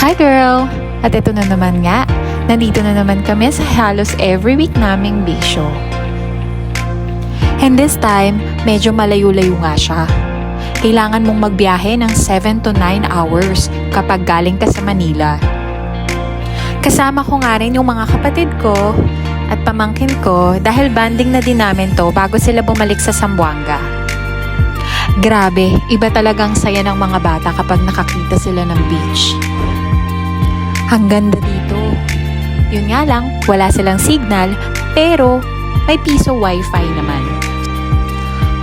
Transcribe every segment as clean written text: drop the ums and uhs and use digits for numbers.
Hi girl! At ito na naman nga, nandito na naman kami sa halos every week naming bisyo. And this time, medyo malayo-layo nga siya. Kailangan mong magbiyahe ng 7 to 9 hours kapag galing ka sa Manila. Kasama ko nga rin yung mga kapatid ko at pamangkin ko dahil banding na din namin to bago sila bumalik sa Zamboanga. Grabe, iba talagang saya ng mga bata kapag nakakita sila ng beach. Ang ganda dito. Yun nga lang, wala silang signal pero may piso wifi naman.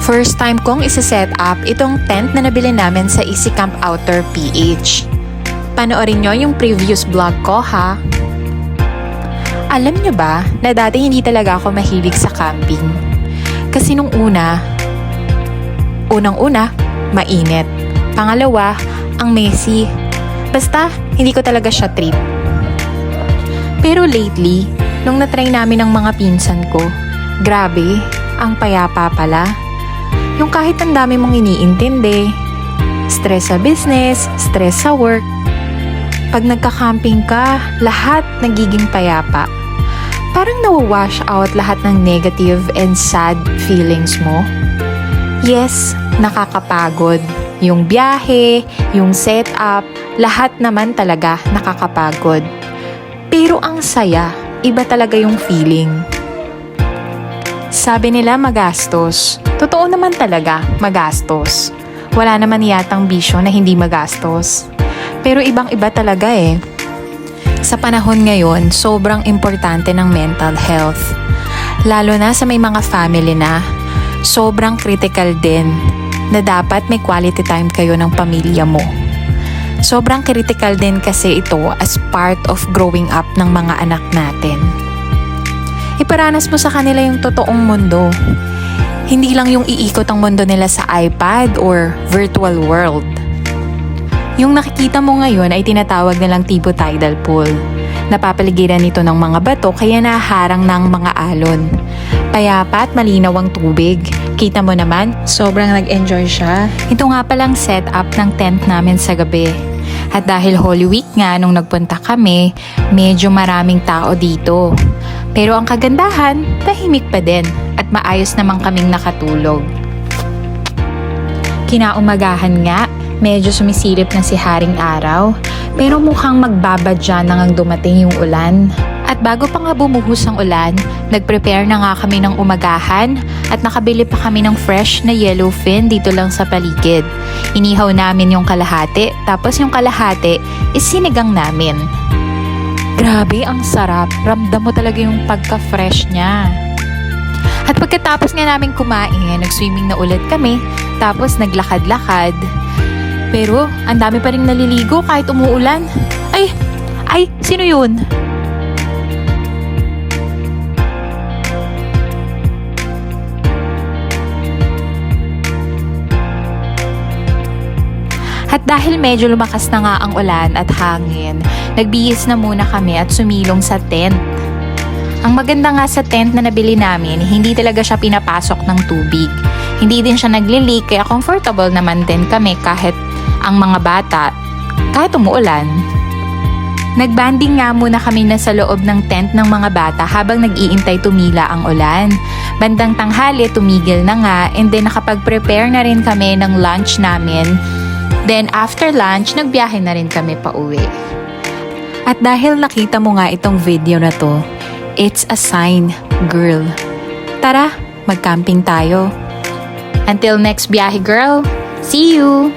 First time kong isa-set up itong tent na nabili namin sa Easy Camp Outer PH. Panoorin nyo yung previous vlog ko ha. Alam nyo ba na dati hindi talaga ako mahilig sa camping? Kasi nung unang-una, mainit. Pangalawa, ang messy. Basta, hindi ko talaga siya trip. Pero lately, nung natry namin ng mga pinsan ko, grabe, ang payapa pala. Yung kahit ang dami mong iniintindi, stress sa business, stress sa work, pag nagka-camping ka, lahat nagiging payapa. Parang nawawash out lahat ng negative and sad feelings mo. Yes, nakakapagod. Yung biyahe, yung setup, lahat naman talaga nakakapagod. Pero ang saya, iba talaga yung feeling. Sabi nila magastos. Totoo naman talaga, magastos. Wala naman yatang bisyo na hindi magastos. Pero ibang-iba talaga eh. Sa panahon ngayon, sobrang importante ng mental health. Lalo na sa may mga family na, sobrang critical din na dapat may quality time kayo ng pamilya mo. Sobrang critical din kasi ito as part of growing up ng mga anak natin. Iparanas mo sa kanila yung totoong mundo. Hindi lang yung iikot ang mundo nila sa iPad or virtual world. Yung nakikita mo ngayon ay tinatawag nilang tipo tidal pool. Napapaligiran nito ng mga bato kaya naharang ng mga alon. Payapa at malinaw ang tubig. Kita mo naman, sobrang nag-enjoy siya. Ito nga palang setup ng tent namin sa gabi. At dahil Holy Week nga nung nagpunta kami, medyo maraming tao dito. Pero ang kagandahan, tahimik pa din at maayos naman kaming nakatulog. Kinaumagahan nga, medyo sumisilip na si Haring Araw, pero mukhang magbabadya na ngang dumating yung ulan. At bago pa nga bumuhos ang ulan, nag-prepare na nga kami ng umagahan at nakabili pa kami ng fresh na yellowfin dito lang sa paligid. Inihaw namin yung kalahati, tapos yung kalahati is sinigang namin. Grabe, ang sarap. Ramdam mo talaga yung pagka-fresh niya. At pagkatapos nga namin kumain, nag-swimming na ulit kami, tapos naglakad-lakad. Pero, ang dami pa rin naliligo kahit umuulan. Ay, sino yun? At dahil medyo lumakas na nga ang ulan at hangin, nagbihis na muna kami at sumilong sa tent. Ang maganda nga sa tent na nabili namin, hindi talaga siya pinapasok ng tubig. Hindi din siya nagli-leak kaya comfortable naman din kami kahit ang mga bata, kahit umuulan. Nagbanding nga muna kami na sa loob ng tent ng mga bata habang nag-iintay tumila ang ulan. Bandang tanghali, tumigil na nga and then nakapag-prepare na rin kami ng lunch namin. Then after lunch, nagbiyahe na rin kami pa uwi. At dahil nakita mo nga itong video na to, it's a sign, girl. Tara, mag-camping tayo. Until next biyahe, girl. See you!